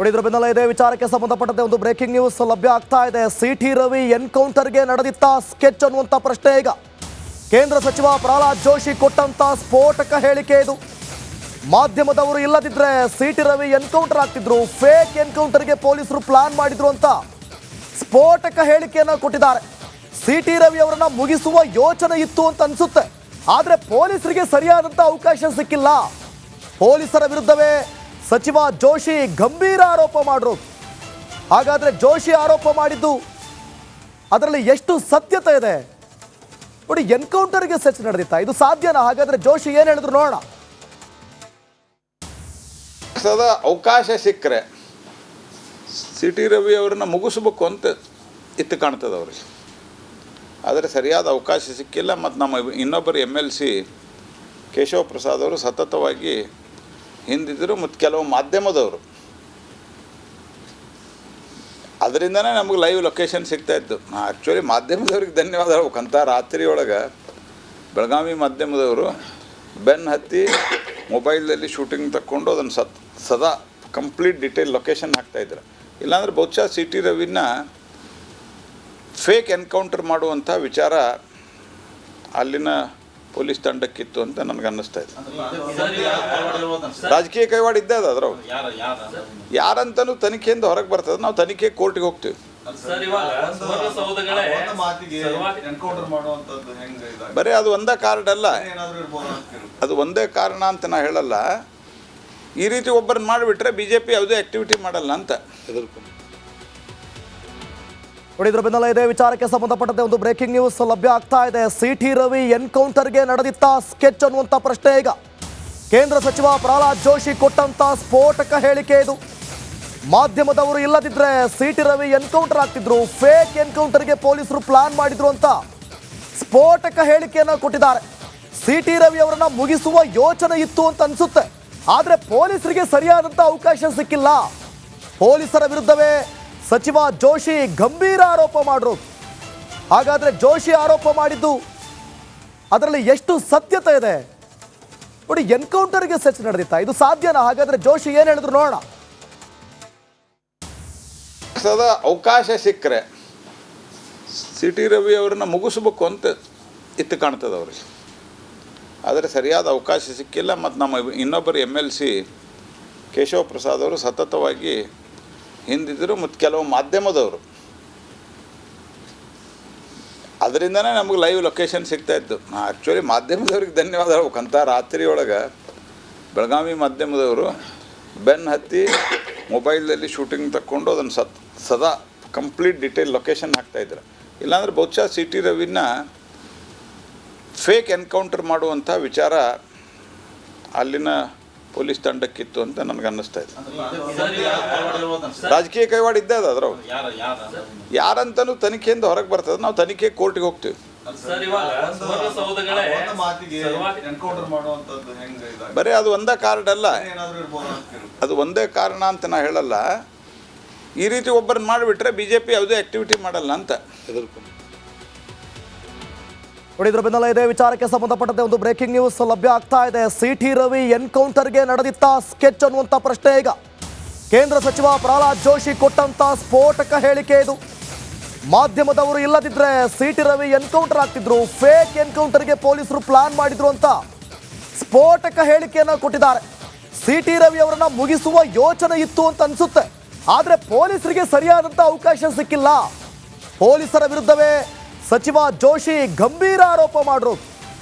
ಉಳಿದ್ರ ಬೆನ್ನಲ್ಲೇ ಇದೇ ವಿಚಾರಕ್ಕೆ ಸಂಬಂಧಪಟ್ಟಂತೆ ಒಂದು ಬ್ರೇಕಿಂಗ್ ನ್ಯೂಸ್ ಲಭ್ಯ ಆಗ್ತಾ ಇದೆ. ಸಿಟಿ ರವಿ ಎನ್ಕೌಂಟರ್ಗೆ ನಡೆದಿತ್ತ ಸ್ಕೆಚ್ ಅನ್ನುವಂಥ ಪ್ರಶ್ನೆ ಈಗ ಕೇಂದ್ರ ಸಚಿವ ಪ್ರಹ್ಲಾದ್ ಜೋಶಿ ಕೊಟ್ಟಂತ ಸ್ಫೋಟಕ ಹೇಳಿಕೆ ಇದು. ಮಾಧ್ಯಮದವರು ಇಲ್ಲದಿದ್ರೆ ಸಿಟಿ ರವಿ ಎನ್ಕೌಂಟರ್ ಆಗ್ತಿದ್ರು, ಫೇಕ್ ಎನ್ಕೌಂಟರ್ಗೆ ಪೊಲೀಸರು ಪ್ಲಾನ್ ಮಾಡಿದ್ರು ಅಂತ ಸ್ಫೋಟಕ ಹೇಳಿಕೆಯನ್ನು ಕೊಟ್ಟಿದ್ದಾರೆ. ಸಿಟಿ ರವಿ ಅವರನ್ನ ಮುಗಿಸುವ ಯೋಚನೆ ಇತ್ತು ಅಂತ ಅನ್ಸುತ್ತೆ, ಆದ್ರೆ ಪೊಲೀಸರಿಗೆ ಸರಿಯಾದಂತ ಅವಕಾಶ ಸಿಕ್ಕಿಲ್ಲ. ಪೊಲೀಸರ ವಿರುದ್ಧವೇ ಸಚಿವ ಜೋಶಿ ಗಂಭೀರ ಆರೋಪ ಮಾಡಿದ್ರು. ಹಾಗಾದ್ರೆ ಜೋಶಿ ಆರೋಪ ಮಾಡಿದ್ದು ಅದರಲ್ಲಿ ಎಷ್ಟು ಸತ್ಯತೆ ಇದೆ ನೋಡಿ. ಎನ್ಕೌಂಟರ್ಗೆ ಸರ್ಚ್ ನಡೆದಿತ್ತ, ಇದು ಸಾಧ್ಯನಾ? ಹಾಗಾದ್ರೆ ಜೋಶಿ ಏನ್ ಹೇಳಿದ್ರು ನೋಡೋಣ. ಅವಕಾಶ ಸಿಕ್ಕರೆ ಸಿಟಿ ರವಿ ಅವರನ್ನ ಮುಗಿಸ್ಬೇಕು ಅಂತ ಇತ್ತು ಕಾಣ್ತದೆ ಅವ್ರಿಗೆ, ಆದರೆ ಸರಿಯಾದ ಅವಕಾಶ ಸಿಕ್ಕಿಲ್ಲ. ಮತ್ತು ನಮ್ಮ ಇನ್ನೊಬ್ಬರು MLC ಕೇಶವ ಪ್ರಸಾದ್ ಅವರು ಸತತವಾಗಿ ಹಿಂದಿದ್ದರು, ಮತ್ತು ಕೆಲವು ಮಾಧ್ಯಮದವರು ಅದರಿಂದನೇ ನಮಗೆ ಲೈವ್ ಲೊಕೇಶನ್ ಸಿಗ್ತಾಯಿತ್ತು. ಆ್ಯಕ್ಚುಲಿ ಮಾಧ್ಯಮದವ್ರಿಗೆ ಧನ್ಯವಾದ ಹೇಳ್ಬೇಕಂತ ರಾತ್ರಿ ಒಳಗೆ ಬೆಳಗಾವಿ ಮಾಧ್ಯಮದವರು ಬೆನ್ನು ಹತ್ತಿ ಮೊಬೈಲ್ದಲ್ಲಿ ಶೂಟಿಂಗ್ ತಕ್ಕೊಂಡು ಅದನ್ನು ಸದಾ ಕಂಪ್ಲೀಟ್ ಡಿಟೇಲ್ ಲೊಕೇಶನ್ ಹಾಕ್ತಾಯಿದ್ರು. ಇಲ್ಲಾಂದರೆ ಬಹುಶಃ ಸಿಟಿ ರವಿನ ಫೇಕ್ ಎನ್ಕೌಂಟರ್ ಮಾಡುವಂಥ ವಿಚಾರ ಅಲ್ಲಿನ ಪೊಲೀಸ್ ತಂಡಕ್ಕಿತ್ತು ಅಂತ ನನಗೆ ಅನ್ನಿಸ್ತಾ ಇದೆ. ರಾಜಕೀಯ ಕೈವಾಡ ಇದ್ದೇ ಅದು ಅದ್ರ ಯಾರಂತನೂ ತನಿಖೆಯಿಂದ ಹೊರಗೆ ಬರ್ತದೆ. ನಾವು ತನಿಖೆ ಕೋರ್ಟಿಗೆ ಹೋಗ್ತೀವಿ. ಬರೀ ಅದು ಒಂದೇ ಕಾರ್ಡ್ ಅಲ್ಲ, ಅದು ಒಂದೇ ಕಾರಣ ಅಂತ ನಾ ಹೇಳಲ್ಲ. ಈ ರೀತಿ ಒಬ್ಬರನ್ನ ಮಾಡಿಬಿಟ್ರೆ BJP ಯಾವುದೇ ಆಕ್ಟಿವಿಟಿ ಮಾಡಲ್ಲ ಅಂತ ಹೆದರ್ಕೊಂಡು. ಉಳಿದ್ರ ಬೆನ್ನಲ್ಲೇ ಇದೇ ವಿಚಾರಕ್ಕೆ ಸಂಬಂಧಪಟ್ಟಂತೆ ಒಂದು ಬ್ರೇಕಿಂಗ್ ನ್ಯೂಸ್ ಲಭ್ಯ ಆಗ್ತಾ ಇದೆ. ಸಿಟಿ ರವಿ ಎನ್ಕೌಂಟರ್ಗೆ ನಡೆದಿತ್ತ ಸ್ಕೆಚ್ ಅನ್ನುವಂಥ ಪ್ರಶ್ನೆ ಈಗ ಕೇಂದ್ರ ಸಚಿವ ಪ್ರಹ್ಲಾದ್ ಜೋಶಿ ಕೊಟ್ಟಂತ ಸ್ಫೋಟಕ ಹೇಳಿಕೆ ಇದು. ಮಾಧ್ಯಮದವರು ಇಲ್ಲದಿದ್ರೆ ಸಿಟಿ ರವಿ ಎನ್ಕೌಂಟರ್ ಆಗ್ತಿದ್ರು, ಫೇಕ್ ಎನ್ಕೌಂಟರ್ಗೆ ಪೊಲೀಸರು ಪ್ಲಾನ್ ಮಾಡಿದ್ರು ಅಂತ ಸ್ಫೋಟಕ ಹೇಳಿಕೆಯನ್ನು ಕೊಟ್ಟಿದ್ದಾರೆ. ಸಿಟಿ ರವಿ ಅವರನ್ನ ಮುಗಿಸುವ ಯೋಚನೆ ಇತ್ತು ಅಂತ ಅನ್ಸುತ್ತೆ, ಆದ್ರೆ ಪೊಲೀಸರಿಗೆ ಸರಿಯಾದಂತ ಅವಕಾಶ ಸಿಕ್ಕಿಲ್ಲ. ಪೊಲೀಸರ ವಿರುದ್ಧವೇ ಸಚಿವ ಜೋಶಿ ಗಂಭೀರ ಆರೋಪ ಮಾಡಿದ್ರು. ಹಾಗಾದ್ರೆ ಜೋಶಿ ಆರೋಪ ಮಾಡಿದ್ದು ಅದರಲ್ಲಿ ಎಷ್ಟು ಸತ್ಯತೆ ಇದೆ ನೋಡಿ. ಎನ್ಕೌಂಟರ್ಗೆ ಸರ್ಚ್ ನಡೆದಿತ್ತ, ಇದು ಸಾಧ್ಯನಾ? ಹಾಗಾದ್ರೆ ಜೋಶಿ ಏನ್ ಹೇಳಿದ್ರು ನೋಡೋಣ. ಅವಕಾಶ ಸಿಕ್ಕರೆ ಸಿಟಿ ರವಿ ಅವರನ್ನ ಮುಗಿಸ್ಬೇಕು ಅಂತ ಇತ್ತು ಕಾಣ್ತದೆ ಅವ್ರಿಗೆ, ಆದರೆ ಸರಿಯಾದ ಅವಕಾಶ ಸಿಕ್ಕಿಲ್ಲ. ಮತ್ತು ನಮ್ಮ ಇನ್ನೊಬ್ಬರು MLC ಕೇಶವ ಪ್ರಸಾದ್ ಅವರು ಸತತವಾಗಿ ಹಿಂದಿದ್ದರು, ಮತ್ತು ಕೆಲವು ಮಾಧ್ಯಮದವರು ಅದರಿಂದನೇ ನಮಗೆ ಲೈವ್ ಲೊಕೇಶನ್ ಸಿಗ್ತಾಯಿತ್ತು. ಆ್ಯಕ್ಚುಲಿ ಮಾಧ್ಯಮದವ್ರಿಗೆ ಧನ್ಯವಾದ ಹೇಳ್ಬೇಕಂತ ರಾತ್ರಿ ಒಳಗೆ ಬೆಳಗಾವಿ ಮಾಧ್ಯಮದವರು ಬೆನ್ನು ಹತ್ತಿ ಮೊಬೈಲ್ದಲ್ಲಿ ಶೂಟಿಂಗ್ ತಕ್ಕೊಂಡು ಅದನ್ನು ಸದಾ ಕಂಪ್ಲೀಟ್ ಡಿಟೇಲ್ ಲೊಕೇಶನ್ ಹಾಕ್ತಾಯಿದ್ರು. ಇಲ್ಲಾಂದರೆ ಬಹುಶಃ ಸಿಟಿ ರವಿನ ಫೇಕ್ ಎನ್ಕೌಂಟರ್ ಮಾಡುವಂಥ ವಿಚಾರ ಅಲ್ಲಿನ ಪೊಲೀಸ್ ತಂಡಕ್ಕಿತ್ತು ಅಂತ ನನಗೆ ಅನ್ನಿಸ್ತಾ ಇದೆ. ರಾಜಕೀಯ ಕೈವಾಡ ಇದ್ದೇ ಅದು ಅದ್ರ ಯಾರಂತನೂ ತನಿಖೆಯಿಂದ ಹೊರಗೆ ಬರ್ತದೆ. ನಾವು ತನಿಖೆ ಕೋರ್ಟಿಗೆ ಹೋಗ್ತೀವಿ. ಬರೀ ಅದು ಒಂದೇ ಕಾರ್ಡ್ ಅಲ್ಲ, ಅದು ಒಂದೇ ಕಾರಣ ಅಂತ ನಾ ಹೇಳಲ್ಲ. ಈ ರೀತಿ ಒಬ್ಬರನ್ನ ಮಾಡಿಬಿಟ್ರೆ BJP ಯಾವುದೇ ಆಕ್ಟಿವಿಟಿ ಮಾಡಲ್ಲ ಅಂತ ಹೆದರ್ಕೊಂಡು. ಉಳಿದ್ರ ಬೆನ್ನಲ್ಲೇ ಇದೇ ವಿಚಾರಕ್ಕೆ ಸಂಬಂಧಪಟ್ಟಂತೆ ಒಂದು ಬ್ರೇಕಿಂಗ್ ನ್ಯೂಸ್ ಲಭ್ಯ ಆಗ್ತಾ ಇದೆ. ಸಿಟಿ ರವಿ ಎನ್ಕೌಂಟರ್ಗೆ ನಡೆದಿತ್ತ ಸ್ಕೆಚ್ ಅನ್ನುವಂಥ ಪ್ರಶ್ನೆ ಈಗ ಕೇಂದ್ರ ಸಚಿವ ಪ್ರಹ್ಲಾದ್ ಜೋಶಿ ಕೊಟ್ಟಂತ ಸ್ಫೋಟಕ ಹೇಳಿಕೆ ಇದು. ಮಾಧ್ಯಮದವರು ಇಲ್ಲದಿದ್ರೆ ಸಿಟಿ ರವಿ ಎನ್ಕೌಂಟರ್ ಆಗ್ತಿದ್ರು, ಫೇಕ್ ಎನ್ಕೌಂಟರ್ಗೆ ಪೊಲೀಸರು ಪ್ಲಾನ್ ಮಾಡಿದ್ರು ಅಂತ ಸ್ಫೋಟಕ ಹೇಳಿಕೆಯನ್ನು ಕೊಟ್ಟಿದ್ದಾರೆ. ಸಿಟಿ ರವಿ ಅವರನ್ನ ಮುಗಿಸುವ ಯೋಚನೆ ಇತ್ತು ಅಂತ ಅನ್ಸುತ್ತೆ, ಆದ್ರೆ ಪೊಲೀಸರಿಗೆ ಸರಿಯಾದಂತ ಅವಕಾಶ ಸಿಕ್ಕಿಲ್ಲ. ಪೊಲೀಸರ ವಿರುದ್ಧವೇ ಸಚಿವ ಜೋಶಿ ಗಂಭೀರ ಆರೋಪ ಮಾಡಿದ್ರು.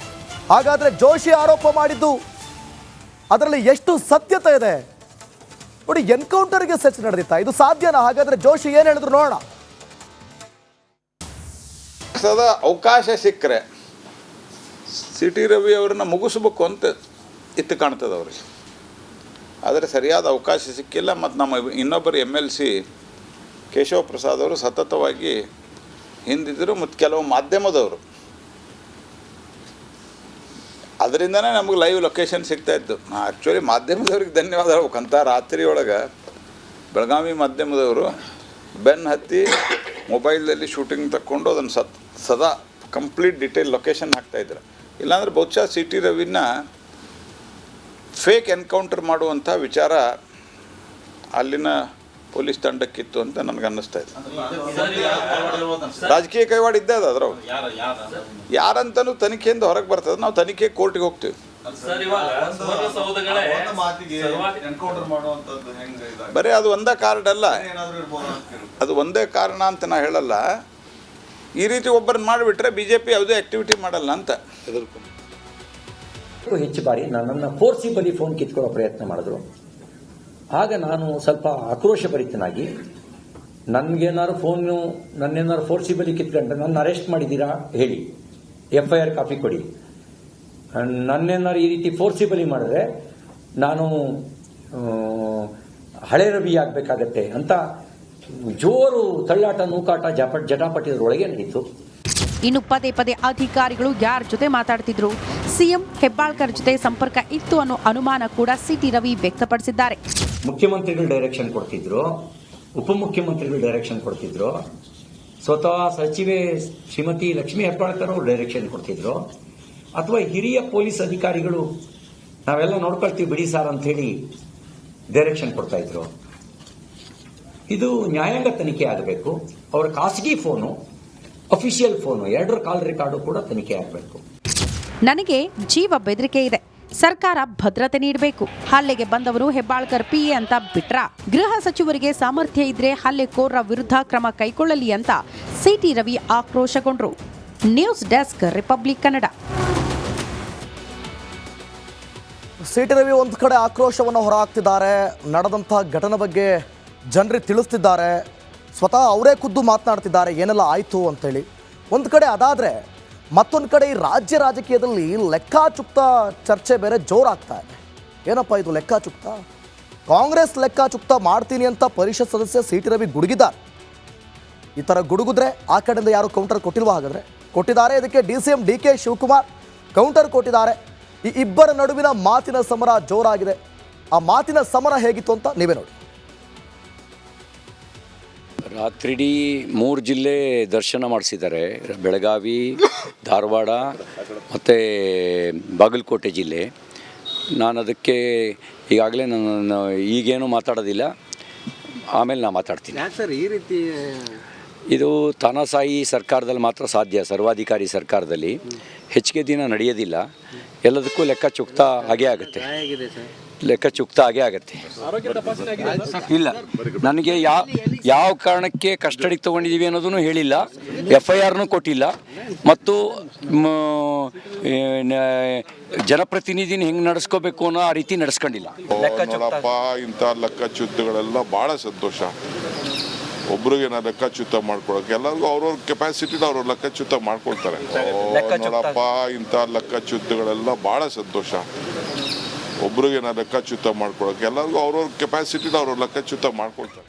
ಹಾಗಾದ್ರೆ ಜೋಶಿ ಆರೋಪ ಮಾಡಿದ್ದು ಅದರಲ್ಲಿ ಎಷ್ಟು ಸತ್ಯತೆ ಇದೆ ನೋಡಿ. ಎನ್ಕೌಂಟರ್ಗೆ ಸರ್ಚ್ ನಡೆದಿತ್ತ, ಇದು ಸಾಧ್ಯನಾ? ಹಾಗಾದ್ರೆ ಜೋಶಿ ಏನ್ ಹೇಳಿದ್ರು ನೋಡೋಣ. ಅವಕಾಶ ಸಿಕ್ಕರೆ ಸಿಟಿ ರವಿ ಅವರನ್ನ ಮುಗಿಸ್ಬೇಕು ಅಂತ ಇತ್ತು ಕಾಣ್ತದೆ ಅವ್ರಿಗೆ, ಆದರೆ ಸರಿಯಾದ ಅವಕಾಶ ಸಿಕ್ಕಿಲ್ಲ. ಮತ್ತು ನಮ್ಮ ಇನ್ನೊಬ್ಬರು MLC ಕೇಶವ ಪ್ರಸಾದ್ ಅವರು ಸತತವಾಗಿ ಹಿಂದಿದ್ದರು, ಮತ್ತು ಕೆಲವು ಮಾಧ್ಯಮದವರು ಅದರಿಂದನೇ ನಮಗೆ ಲೈವ್ ಲೊಕೇಶನ್ ಸಿಗ್ತಾಯಿತ್ತು. ಆ್ಯಕ್ಚುಲಿ ಮಾಧ್ಯಮದವ್ರಿಗೆ ಧನ್ಯವಾದ ಹೇಳ್ಬೇಕಂತ ರಾತ್ರಿ ಒಳಗೆ ಬೆಳಗಾವಿ ಮಾಧ್ಯಮದವರು ಬೆನ್ನು ಹತ್ತಿ ಮೊಬೈಲ್ದಲ್ಲಿ ಶೂಟಿಂಗ್ ತಕ್ಕೊಂಡು ಅದನ್ನು ಸದಾ ಕಂಪ್ಲೀಟ್ ಡಿಟೇಲ್ ಲೊಕೇಶನ್ ಹಾಕ್ತಾಯಿದ್ರು. ಇಲ್ಲಾಂದರೆ ಬಹುಶಃ ಸಿಟಿ ರವಿನ ಫೇಕ್ ಎನ್ಕೌಂಟರ್ ಮಾಡುವಂಥ ವಿಚಾರ ಅಲ್ಲಿನ ಪೊಲೀಸ್ ತಂಡಕ್ಕಿತ್ತು ಅಂತ ನನಗೆ ಅನ್ನಿಸ್ತಾ ಇದೆ. ರಾಜಕೀಯ ಕೈವಾಡ ಇದ್ದೇ ಅದ ಅದ್ರ ಯಾರಂತನೂ ತನಿಖೆಯಿಂದ ಹೊರಗೆ ಬರ್ತದೆ. ನಾವು ತನಿಖೆ ಕೋರ್ಟಿಗೆ ಹೋಗ್ತೀವಿ. ಬರೀ ಅದು ಒಂದೇ ಕಾರ್ಡ್ ಅಲ್ಲ, ಅದು ಒಂದೇ ಕಾರಣ ಅಂತ ನಾ ಹೇಳಲ್ಲ. ಈ ರೀತಿ ಒಬ್ಬರನ್ನ ಮಾಡಿಬಿಟ್ರೆ BJP ಯಾವುದೇ ಆಕ್ಟಿವಿಟಿ ಮಾಡಲ್ಲ ಅಂತ. ಹೆಚ್ಚು ಬಾರಿ ನನ್ನನ್ನು ಫೋರ್ಸಿಬಲಿ ಫೋನ್ ಕಿತ್ಕೊಳ್ಳೋ ಪ್ರಯತ್ನ ಮಾಡಿದ್ರು. ಆಗ ನಾನು ಸ್ವಲ್ಪ ಆಕ್ರೋಶಭರಿತನಾಗಿ ನನ್ನೇನಾದ್ರು ಫೋರ್ಸಿಬಲಿ ಕಿತ್ಕೊಂಡ್ರೆ ನನ್ನ ಅರೆಸ್ಟ್ ಮಾಡಿದ್ದೀರಾ ಹೇಳಿ, FIR ಕಾಪಿ ಕೊಡಿ, ನನ್ನೇನಾದ್ರು ಈ ರೀತಿ ಫೋರ್ಸಿಬಲಿ ಮಾಡಿದ್ರೆ ನಾನು ಹಳೆ ರವಿ ಆಗಬೇಕಾಗತ್ತೆ ಅಂತ ಜೋರು ತಳ್ಳಾಟ ನೂಕಾಟ ಜಟಾಪಟಿಯರೊಳಗೆ ನಡೀತು. ಇನ್ನು ಪದೇ ಪದೇ ಅಧಿಕಾರಿಗಳು ಯಾರ ಜೊತೆ ಮಾತಾಡ್ತಿದ್ರು, ಸಿಎಂ ಹೆಬ್ಬಾಳ್ಕರ್ ಜೊತೆ ಸಂಪರ್ಕ ಇತ್ತು ಅನ್ನೋ ಅನುಮಾನ ಕೂಡ ಸಿಟಿ ರವಿ ವ್ಯಕ್ತಪಡಿಸಿದ್ದಾರೆ. ಮುಖ್ಯಮಂತ್ರಿಗಳು ಡೈರೆಕ್ಷನ್ ಕೊಡ್ತಿದ್ರು, ಉಪಮುಖ್ಯಮಂತ್ರಿಗಳು ಡೈರೆಕ್ಷನ್ ಕೊಡ್ತಿದ್ರು, ಸ್ವತಃ ಸಚಿವೆ ಶ್ರೀಮತಿ ಲಕ್ಷ್ಮೀ ಹೆಬ್ಬಾಳ್ಕರ್ ಅವರು ಡೈರೆಕ್ಷನ್ ಕೊಡ್ತಿದ್ರು, ಅಥವಾ ಹಿರಿಯ ಪೊಲೀಸ್ ಅಧಿಕಾರಿಗಳು ನಾವೆಲ್ಲ ನೋಡ್ಕೊಳ್ತೀವಿ ಬಿಡಿ ಸಾರ್ ಅಂತ ಹೇಳಿ ಡೈರೆಕ್ಷನ್ ಕೊಡ್ತಾ ಇದ್ರು. ಇದು ನ್ಯಾಯಾಂಗ ತನಿಖೆ ಆಗಬೇಕು. ಅವರ ಖಾಸಗಿ ಫೋನು, ಅಫಿಷಿಯಲ್ ಫೋನು, ಎರಡರ ಕಾಲ್ ರೆಕಾರ್ಡು ಕೂಡ ತನಿಖೆ ಆಗಬೇಕು. ನನಗೆ ಜೀವ ಬೆದರಿಕೆ ಇದೆ, ಸರ್ಕಾರ ಭದ್ರತೆ ನೀಡಬೇಕು. ಹಲ್ಲೆಗೆ ಬಂದವರು ಹೆಬ್ಬಾಳ್ಕರ್ PA ಅಂತ ಬಿಟ್ರ? ಗೃಹ ಸಚಿವರಿಗೆ ಸಾಮರ್ಥ್ಯ ಇದ್ರೆ ಹಲ್ಲೆಕೋರರ ವಿರುದ್ಧ ಕ್ರಮ ಕೈಗೊಳ್ಳಲಿ ಅಂತ ಸಿಟಿ ರವಿ ಆಕ್ರೋಶಗೊಂಡ್ರು. News desk, republic Kannada. C T Ravi ಒಂದು ಕಡೆ ಆಕ್ರೋಶವನ್ನು ಹೊರಹಾಕ್ತಿದ್ದಾರೆ. ನಡೆದಂತಹ ಘಟನೆ ಬಗ್ಗೆ ಜನರಿಗೆ ತಿಳಿಸ್ತಿದ್ದಾರೆ. ಸ್ವತಃ ಅವರೇ ಖುದ್ದು ಮಾತನಾಡ್ತಿದ್ದಾರೆ ಏನೆಲ್ಲ ಆಯಿತು ಅಂತೇಳಿ. ಒಂದು ಕಡೆ ಅದಾದರೆ ಮತ್ತೊಂದು ಕಡೆ ಈ ರಾಜ್ಯ ರಾಜಕೀಯದಲ್ಲಿ ಲೆಕ್ಕಾಚುಕ್ತ ಚರ್ಚೆ ಬೇರೆ ಜೋರಾಗ್ತಾ ಇದೆ. ಏನಪ್ಪ ಇದು ಲೆಕ್ಕಾಚುಕ್ತ? ಕಾಂಗ್ರೆಸ್ ಲೆಕ್ಕಾಚುಕ್ತ ಮಾಡ್ತೀನಿ ಅಂತ ಪರಿಷತ್ ಸದಸ್ಯ ಸಿಟಿ ರವಿ ಗುಡುಗಿದ್ದಾರೆ. ಈ ಥರ ಗುಡುಗಿದ್ರೆ ಆ ಕಡೆಯಿಂದ ಯಾರು ಕೌಂಟರ್ ಕೊಟ್ಟಿಲ್ವಾ? ಹಾಗಾದರೆ ಕೊಟ್ಟಿದ್ದಾರೆ. ಇದಕ್ಕೆ DCM DK ಶಿವಕುಮಾರ್ ಕೌಂಟರ್ ಕೊಟ್ಟಿದ್ದಾರೆ. ಈ ಇಬ್ಬರ ನಡುವಿನ ಮಾತಿನ ಸಮರ ಜೋರಾಗಿದೆ. ಆ ಮಾತಿನ ಸಮರ ಹೇಗಿತ್ತು ಅಂತ ನೀವೇ ನೋಡಿ. ರಾತ್ರಿಡೀ 3 ಜಿಲ್ಲೆ ದರ್ಶನ ಮಾಡಿಸಿದ್ದಾರೆ. ಬೆಳಗಾವಿ, ಧಾರವಾಡ ಮತ್ತು ಬಾಗಲಕೋಟೆ ಜಿಲ್ಲೆ. ನಾನು ಅದಕ್ಕೆ ಈಗಾಗಲೇ ನಾನು ಈಗೇನು ಮಾತಾಡೋದಿಲ್ಲ, ಆಮೇಲೆ ನಾನು ಮಾತಾಡ್ತೀನಿ. ಸರ್ ಈ ರೀತಿ ಇದು ತಾನಾಸಾಯಿ ಸರ್ಕಾರದಲ್ಲಿ ಮಾತ್ರ ಸಾಧ್ಯ. ಸರ್ವಾಧಿಕಾರಿ ಸರ್ಕಾರದಲ್ಲಿ ಹೆಚ್ಚಿಗೆ ದಿನ ನಡೆಯೋದಿಲ್ಲ. ಎಲ್ಲದಕ್ಕೂ ಲೆಕ್ಕ ಚುಕ್ತ ಆಗೇ ಆಗುತ್ತೆ. ಲೆಕ್ಕ ಚುಕ್ತ ಆಗೇ ಆಗುತ್ತೆ. ಇಲ್ಲ, ನನಗೆ ಯಾವ ಕಾರಣಕ್ಕೆ ಕಸ್ಟಡಿಗೆ ತೊಗೊಂಡಿದ್ದೀವಿ ಅನ್ನೋದನ್ನು ಹೇಳಿಲ್ಲ, FIRನೂ ಕೊಟ್ಟಿಲ್ಲ, ಮತ್ತು ಜನಪ್ರತಿನಿಧಿನ ಹೆಂಗೆ ನಡೆಸ್ಕೋಬೇಕು ಅನ್ನೋ ಆ ರೀತಿ ನಡೆಸ್ಕೊಂಡಿಲ್ಲ. ನೋಡಪ್ಪ, ಇಂಥ ಲೆಕ್ಕಚ್ಯುತಗಳೆಲ್ಲ ಭಾಳ ಸಂತೋಷ. ಒಬ್ರಿಗೆ ನಾ ಲೆಕ್ಕಚ್ಯುತ ಮಾಡ್ಕೊಳಕ್ಕೆ ಎಲ್ಲರಿಗೂ ಅವ್ರವ್ರ ಕೆಪಾಸಿಟಿನ ಅವ್ರ ಲೆಕ್ಕಚ್ಯುತ ಮಾಡ್ಕೊಳ್ತಾರೆ. ನೋಡಪ್ಪ, ಇಂಥ ಲೆಕ್ಕಚ್ಯುತಗಳೆಲ್ಲ ಭಾಳ ಸಂತೋಷ. ಒಬ್ರಿಗೆ ನಾ ಲೆಕ್ಕಚ್ಯುತ ಮಾಡ್ಕೊಳಕ್ಕೆ ಎಲ್ಲರಿಗೂ ಅವ್ರವ್ರ ಕೆಪಾಸಿಟಿನ ಅವ್ರ ಲೆಕ್ಕಚ್ಯುತ ಮಾಡ್ಕೊಳ್ತಾರೆ.